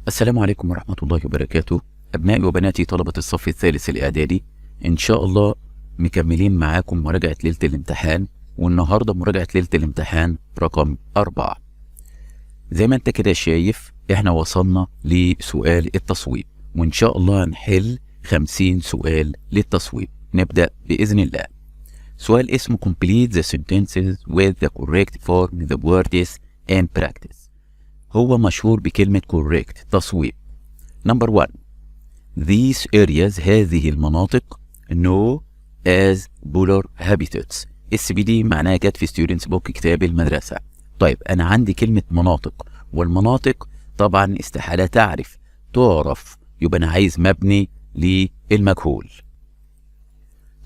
السلام عليكم ورحمة الله وبركاته. أبنائي وبناتي طلبة الصف الثالث الإعدادي، إن شاء الله مكملين معاكم مراجعة ليلة الامتحان، والنهاردة مراجعة ليلة الامتحان رقم 4. زي ما أنت كده شايف إحنا وصلنا لسؤال التصويب، وإن شاء الله هنحل 50 سؤال للتصويب. نبدأ بإذن الله. سؤال اسمه complete the sentences with the correct form the words and practice. هو مشهور بكلمة correct تصويب. Number 1. These areas هذه المناطق know as polar habitats. SBD معناها جت في students book كتاب المدرسة. طيب أنا عندي كلمة مناطق، والمناطق طبعا استحالة تعرف، يبقى أنا عايز مبني للمجهول.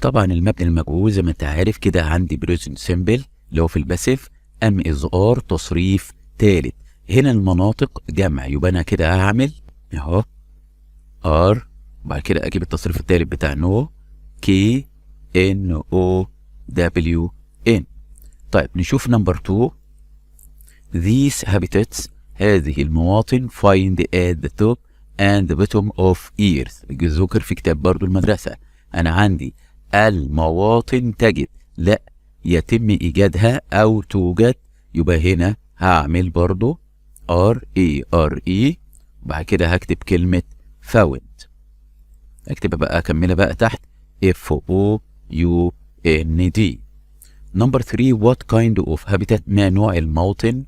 طبعا المبني المجهول زي ما أنت عارف كده عندي present simple اللي هو في الباسيف am is are تصريف ثالث. هنا المناطق جمع، يبقى انا كده هعمل اهو ار، وبعد كده اجيب التصريف الثالث بتاع نو كي ان او دبليو ان. طيب نشوف نمبر 2. these habitats هذه المواطن find at the top and the bottom of earth. ذكر في كتاب برضو المدرسة. انا عندي المواطن تجد، لا يتم ايجادها او توجد، يبقى هنا هعمل برضو RE وبعد كده هكتب كلمة found، اكتبها بقى اكملها بقى تحت FOUND. نمبر 3. what kind of habitat ما نوع الموطن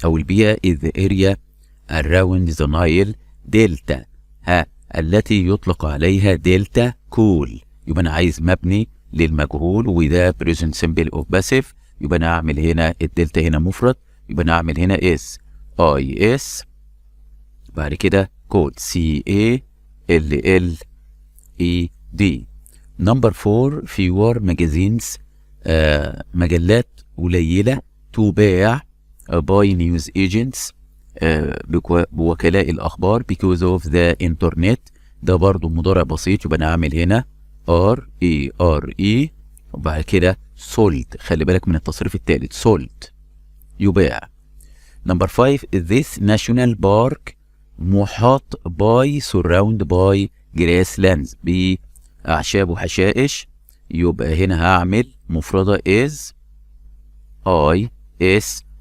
او البيئة is the area around the Nile delta التي يطلق عليها دلتا كول. يبقى انا عايز مبني للمجهول وده present simple of passive، يبقى انا اعمل هنا الدلتا هنا مفرد، يبقى انا اعمل هنا IS بعد كده كود CALLED. نمبر 4. fewer magazines مجلات قليلة تباع by news agents بوكلاء الأخبار because of the internet. ده برضو مضارع بسيط، يبقى أنا أعمل هنا RERE وبعد كده sold. خلي بالك من التصريف الثالث sold يباع. نمبر 5. this national park محاط by surround by grasslands بأعشاب وحشائش، يبقى هنا هعمل مفردة is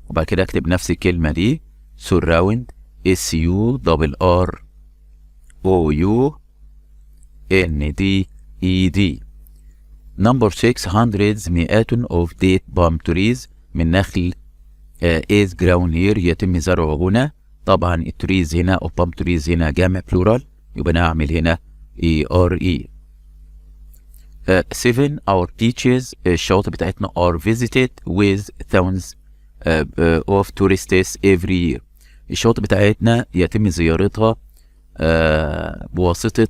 وبعد كده اكتب نفس الكلمة دي surround SURROUNDED. نمبر 6. hundreds مئات of date palm trees من نخل is grown here يتم زرعه هنا. طبعا التريز هنا او palm trees هنا جمع plural، يبقى انا اعمل هنا ERE. 7. our beaches الشواطئ بتاعتنا are visited with thousands of tourists every year. الشواطئ بتاعتنا يتم زيارتها بواسطة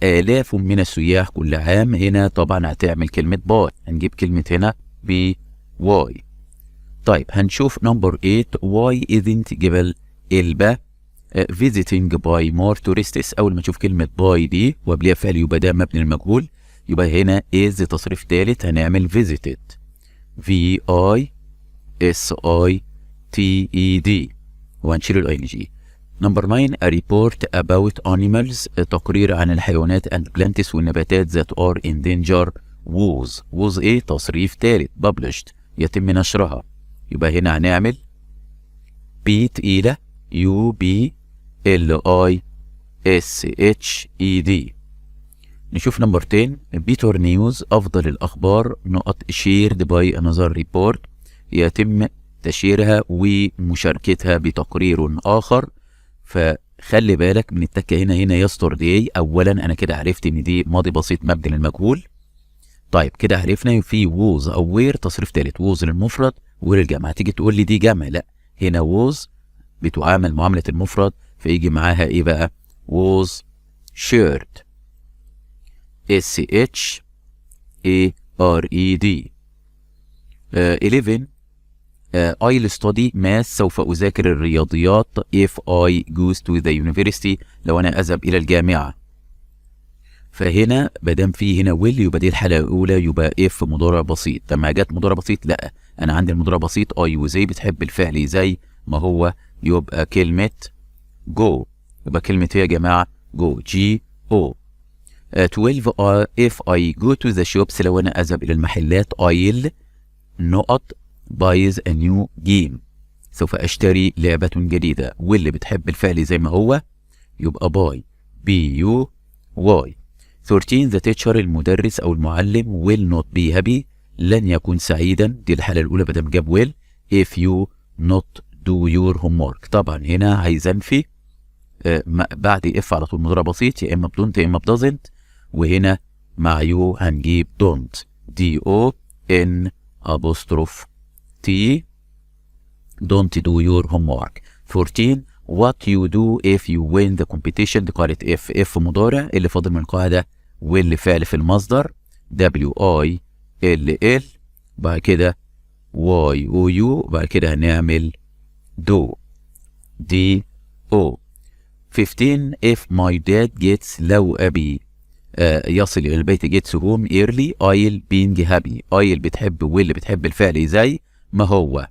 آلاف من السياح كل عام. هنا طبعا هتعمل كلمة باي، هنجيب كلمة هنا واي. طيب هنشوف نمبر 8. why isn't جبل إلبا visiting by more tourists. أول ما نشوف كلمة باي دي وقبلها فعل يبقى ده مبني المجهول، يبقى هنا is تصريف ثالث هنعمل visited VISITED وهنشيل ال ING. نمبر 9. a report about animals تقرير عن الحيوانات and plants والنباتات that are in danger was ايه تصريف ثالث published يتم نشرها، يبقى هنا هنعمل B تقيلة UBLISHED. نشوف نمبر 10. بيتر نيوز أفضل الأخبار نقط shared by another report يتم تشيرها ومشاركتها بتقرير آخر. فخلي بالك من التكة هنا يسترداي. أولا أنا كده عرفت إن دي ماضي بسيط مبني للمجهول. طيب كده عرفنا في ووز أو وير تصريف ثالث، ووز للمفرد وللجمع. تيجي تقول لي دي جمع، لا هنا ووز بتعامل معاملة المفرد فيجي معاها إيه بقى؟ ووز shared SHARED. 11. I'll study math سوف أذاكر الرياضيات if I goes to the university لو أنا أذهب إلى الجامعة. فهنا مادام في هنا will يبقى دي الحالة الأولى، يبقى if مضارع بسيط. لما جت مضارع بسيط لا، أنا عندي المضارع بسيط I وزي بتحب الفعل زي ما هو، يبقى كلمة go يبقى كلمة هي يا جماعة go G-O. 12 if I go to the shops لو أنا أذهب إلى المحلات I'll نقط buys a new game سوف أشتري لعبة جديدة، واللي بتحب الفعل زي ما هو يبقى buy B-U-Y. 13 the teacher المدرس أو المعلم will not be happy لن يكون سعيدا، دي الحالة الأولى بدل جاب will if you not do your homework. طبعا هنا عايز أنفي بعد if على طول مضارع بسيط، يا إما بدونت يا إما بدازنت، وهنا مع you هنجيب don't D-O-N apostrophe T don't do your homework. 14 what you do if you win the competition دي قاعدة if مضارع، اللي فاضل من القاعدة واللي فعل في المصدر W-I-L-L بعد كده Y-O-U بعد كده هنعمل do D-O. 15 if my dad gets لو أبي يصل إلى البيت gets home early I'll being happy. I'll بتحب واللي بتحب الفعل زي ما هو،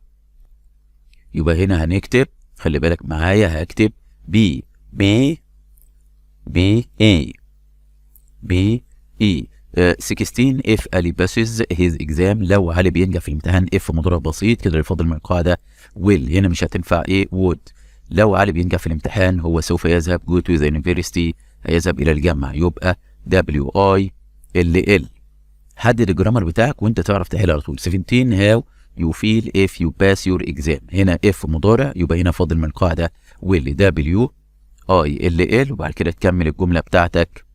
يبقى هنا هنكتب خلي بالك معايا هكتب B B B A B E. 16 if Ali passes his exam لو علي بينجح في الامتحان if مضارع بسيط كده اللي فاضل من القاعدة will هنا مش هتنفع ايه would. لو علي بينجح في الامتحان هو سوف يذهب go to the university هيذهب إلى الجامعة، يبقى W-I-L-L. حدد الجرامر بتاعك وانت تعرف تحل على طول. 17 how you feel if you pass your exam هنا if مضارع يبقى هنا فاضل من القاعدة will W-I-L-L وبعد كده تكمل الجملة بتاعتك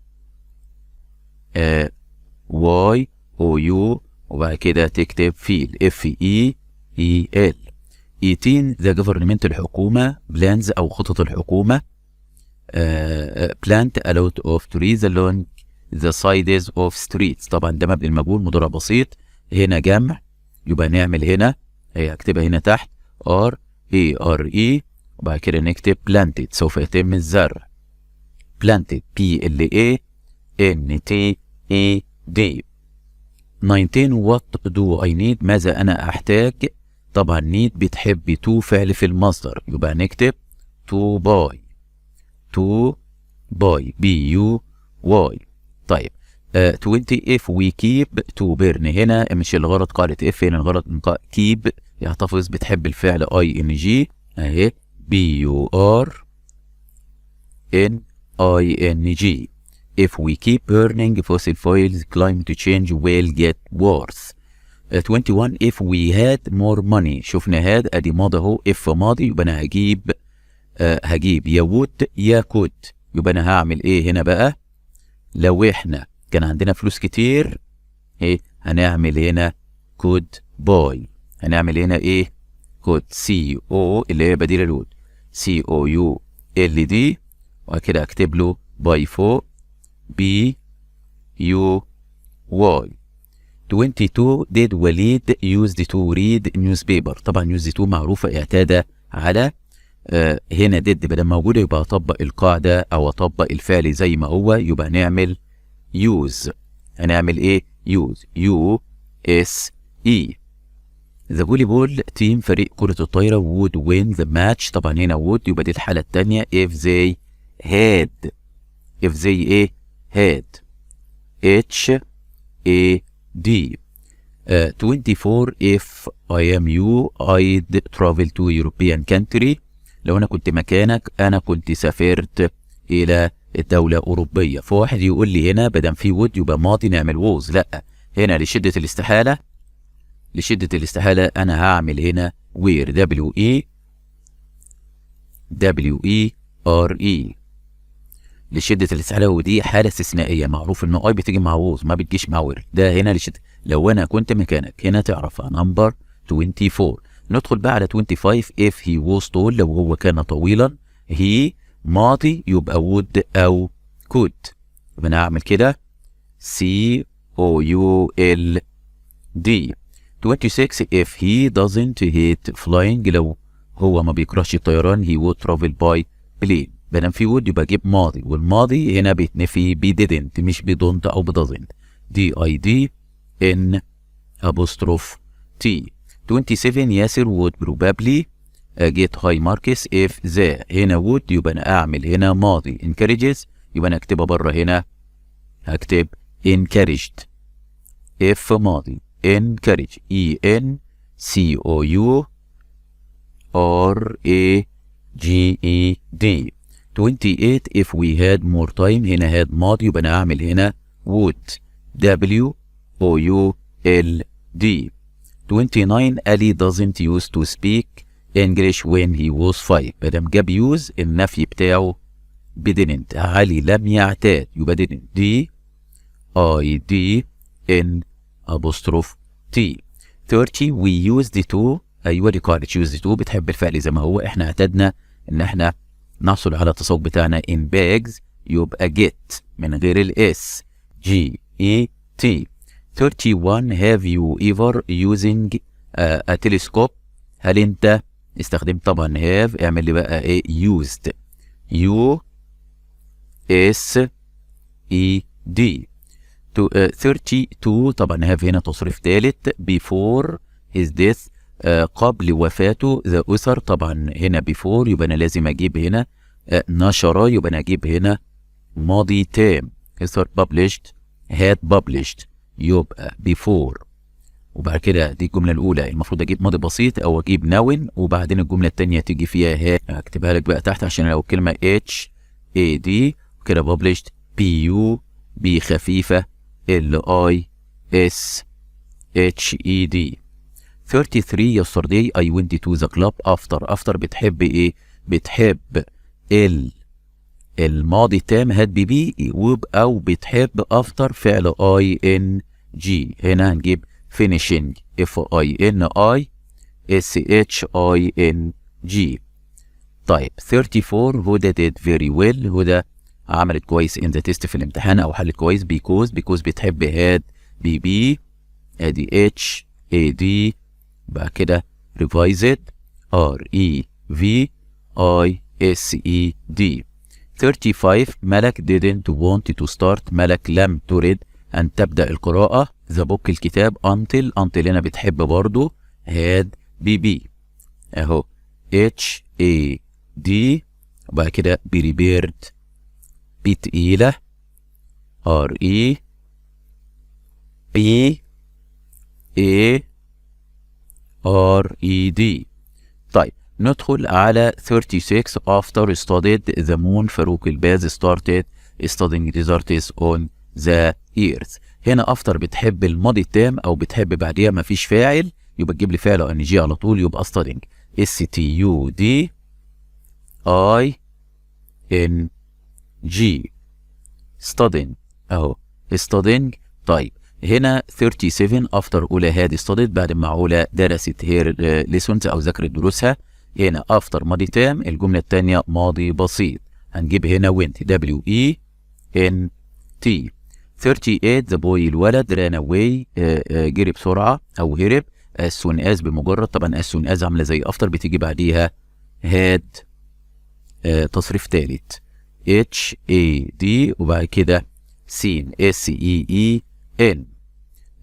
Y-O-U وبعد كده تكتب feel F-E-E-L. 18 the government الحكومة plans أو خطط الحكومة plant a lot of trees along the sides of streets. طبعا ده مبني المجهول مضارع بسيط، هنا جمع يبقى نعمل هنا هي هكتبها هنا تحت R-A-R-E وبعد كده نكتب planted سوف يتم الزرع planted P-L-A-N-T-E-D. 19 what do I need ماذا أنا أحتاج. طبعا need بتحب to فعل في المصدر يبقى نكتب to buy B-U-Y. طيب 20 if we keep to burn هنا مش الغرض قاعدة if هنا الغرض من keep يحتفظ بتحب الفعل ing اهي B-U-R-N-I-N-G. if we keep burning fossil fuels climate change will get worse. 21 if we had more money شفنا had ادي ماضي اهو if ماضي يبقى انا هجيب يا would يا could، يبقى انا هعمل ايه هنا بقى لو احنا كان عندنا فلوس كتير ايه هنعمل هنا could buy، هنعمل هنا ايه could C-O اللي هي بديل الwould C-O-U-L-D وبعد كده اكتب له buy فوق B-U-Y. 22 did وليد used to read newspaper. طبعا used to معروفة اعتاد على هنا did بدل موجودة يبقى اطبق القاعدة او اطبق الفعل زي ما هو يبقى نعمل use، هنعمل ايه use U-S-E. the volleyball team فريق كرة الطايرة would win the match. طبعا هنا would يبقى دي الحالة التانية if they had ايه had H-A-D. 24 if I am you I'd travel to European country. لو انا كنت مكانك انا كنت سافرت الى الدولة اوروبية. فواحد يقول لي هنا بدل في would يبقى ماضي نعمل was، لا هنا لشدة الاستحالة انا هعمل هنا where W-E-R-E لشدة الاستحالة، ودي حالة استثنائية معروف انه اي بتيجي مع ووز ما بتجيش مع وير، ده هنا لشدة لو انا كنت مكانك هنا تعرفها نمبر 24. ندخل بقى على 25 if he was tall لو هو كان طويلا he ماضي يبقى would او could، يبقى انا هعمل كده C-O-U-L-D. 26 if he doesn't hate flying لو هو ما بيكرهش الطيران he would travel by plane. بنام في would يبقى جيب ماضي، والماضي هنا بيتنفي ب didn't مش ب don't او ب doesn't D-I-D-N apostrophe T. 27 ياسر would probably get high marks if the هنا would يبقى انا اعمل هنا ماضي encourages يبقى انا اكتبها بره هنا هكتب encouraged if ماضي encourage E N C O U R A G E D 28 if we had more time هنا had ماضي يبقى انا اعمل هنا would W O U L D 29 Ali doesn't used to speak English when he was 5 مادام جاب use النفي بتاعه didn't علي لم يعتاد يبقى didn't D I D N apostrophe T 30 we used to ايوه دي قاعدة used to بتحب الفعل زي ما هو احنا اعتدنا ان احنا نحصل على التسوق بتاعنا in bags يبقى get من غير الاس G E T 31 have you ever using a telescope هل انت استخدمت طبعا have اعمل لي بقى ايه used U S E D 32 طبعا have هنا تصريف ثالث before his death قبل وفاته the author طبعا هنا before يبقى انا لازم اجيب هنا نشر يبقى انا اجيب هنا ماضي تام author published had published يبقى before وبعد كده دي الجملة الأولى المفروض أجيب ماضي بسيط أو أجيب نون وبعدين الجملة التانية تيجي فيها ها هكتبها لك بقى تحت عشان لو كلمة H A D وكده published P U B خفيفة L I S H E D 33 yesterday I went to the club after بتحب إيه؟ بتحب الماضي تام هاد بي أو بتحب after فعل I N G هنا هنجيب finishing F-I-N-I S-H-I-N-G طيب 34 هدى did very well هدى عملت كويس in the test في الامتحان أو حلت كويس because بتحب had B ادي H A D بعد كده revised R E V I S E D 35 ملك didn't want to start ملك لم ترد أن تبدأ القراءة the book الكتاب until هنا بتحب برضو had BB أهو H A D وبعد كده prepared B تقيلة R E B A R E D طيب ندخل على 36 after studied the moon فاروق الباز started studying deserts on the earth هنا after بتحب الماضي التام او بتحب بعديها مفيش فاعل يبقى تجيب لي فعل ان جي على طول يبقى studying S T U D I N G studying اهو studying طيب هنا 37 after أولى هادي studied بعد ما أولى درست هير lessons أو ذاكرت دروسها هنا after ماضي تام الجملة الثانية ماضي بسيط هنجيب هنا went W E N T 38 the boy الولد ran away جري بسرعة أو هرب as soon as بمجرد طبعا as soon as عاملة زي after بتيجي بعديها had تصريف ثالث H A D وبعد كده seen S E E N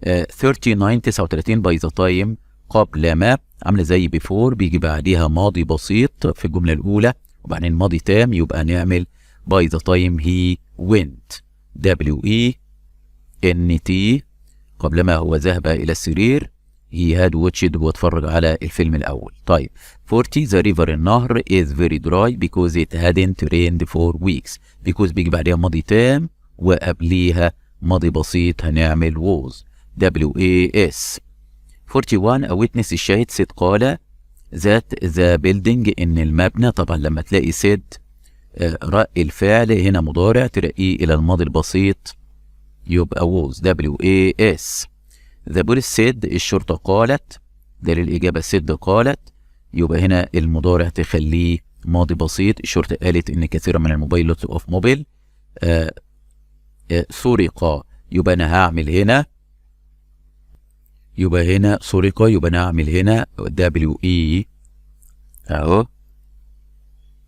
39 by the time قبل ما عامله زي before بيجي بعديها ماضي بسيط في الجمله الاولى وبعدين ماضي تام يبقى نعمل by the time he went W E N T قبل ما هو ذهب الى السرير he had watched هو اتفرج على الفيلم الاول. طيب 40 the river النهر is very dry because it hadn't rained for weeks because بيجي بعديها ماضي تام وقبليها ماضي بسيط هنعمل was W A S 41 a witness الشاهد said قال that the building ان المبنى طبعا لما تلاقي said رأي الفعل هنا مضارع ترقيه الى الماضي البسيط يبقى was W A S the police said الشرطة قالت ده للإجابة said قالت يبقى هنا المضارع تخليه ماضي بسيط الشرطة قالت ان كثيرا من الموبايلات اوف موبيل سرق يبقى انا هعمل هنا سرق يبقى انا هعمل هنا W E اهو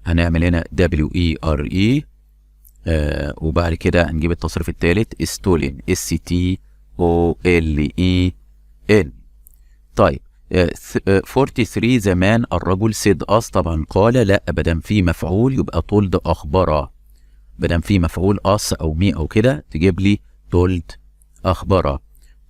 هنعمل هنا W E R E وبعد كده هنجيب التصريف الثالث stolen S T O L E N طيب 43 زمان الرجل سيد اس، طبعا قال لا، بدم في مفعول يبقى تولد اخبر، بدم في مفعول اس او مي او كده تجيب لي تولد اخبر.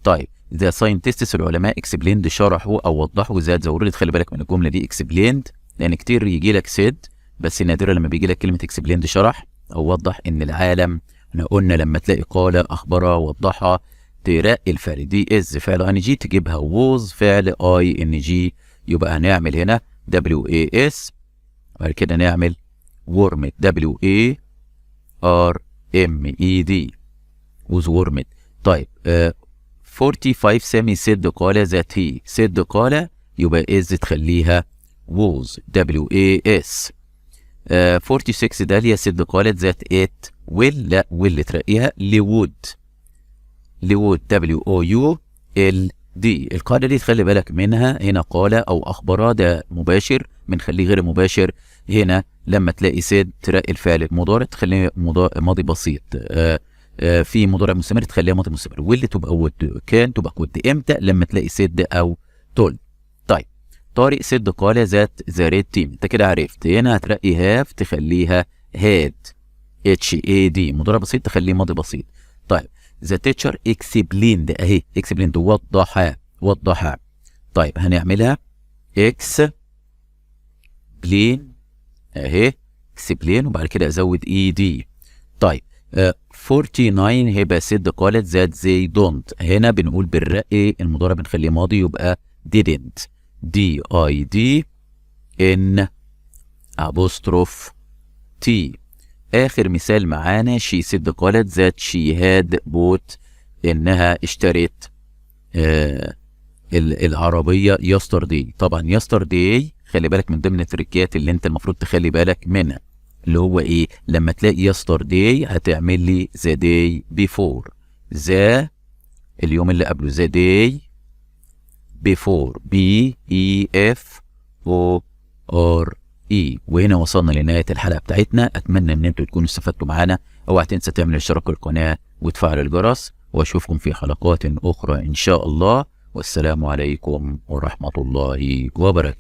طيب ذا ساينتستس العلماء اكسبليند شرحوا او وضحوا ذات زورت. خلي بالك من الجمله دي اكسبليند، لان كتير يجي لك سيد بس نادرا لما بيجي لك كلمه اكسبليند شرح او وضح ان العالم. احنا قلنا لما تلاقي قال اخبر وضحها ترقي الفعل، دي از فعل ان جي تجيبها ووز فعل اي ان جي، يبقى هنعمل هنا دبليو اي اس وبعد كده نعمل ورمت دبليو اي ار ام اي دي ووز ورمت. طيب 45 سامي سيد قال ذات هي، سيد قال يبقى از تخليها ووز دبليو اي اس. 46 داليا سيد قالت ذات ات ويل، لا ويل ترقيها لوود، لوود دبليو او يو ال دي. القاعده دي تخلي بالك منها، هنا قال او اخبر ده مباشر بنخليه غير مباشر، هنا لما تلاقي سيد ترقي الفعل المضارع تخليه ماضي بسيط، في مضارع مستمر تخليها ماضي مستمر، واللي تبقى ود، كان تبقى كنت. امتى؟ لما تلاقي سيد او تول. طيب طارق سيد قال ذات ذا ريد تيم، انت كده عرفت. هنا هترقي هاف تخليها هاد اتش اي دي، مضارع بسيط تخليه ماضي بسيط. طيب ذا تيتشر اكسبليند اهي، اكسبليند وضحها، وضحها. طيب هنعملها اكس بلين اهي، اكسبلين وبعد كده ازود اي دي. طيب 49 هيبقى سيد قالت ذات زي دونت، هنا بنقول بالرقي المضارع بنخليه ماضي يبقى didn't دي اي دي ان ابوستروف تي. اخر مثال معانا شي سيد قالت ذات شي هاد بوت، انها اشترت العربيه يسترداي. طبعا يسترداي خلي بالك من ضمن التركيات اللي انت المفروض تخلي بالك منها، اللي هو ايه؟ لما تلاقي يسترداي هتعمل لي ذا داي بيفور، ذا اليوم اللي قبله، ذا داي بيفور بي اي اف او ار اي. وهنا وصلنا لنهايه الحلقه بتاعتنا، اتمنى ان انتوا تكونوا استفدتوا معانا. اوعى تنسى تعمل اشتراك القناه وتفعل الجرس، واشوفكم في حلقات اخرى ان شاء الله، والسلام عليكم ورحمه الله وبركاته.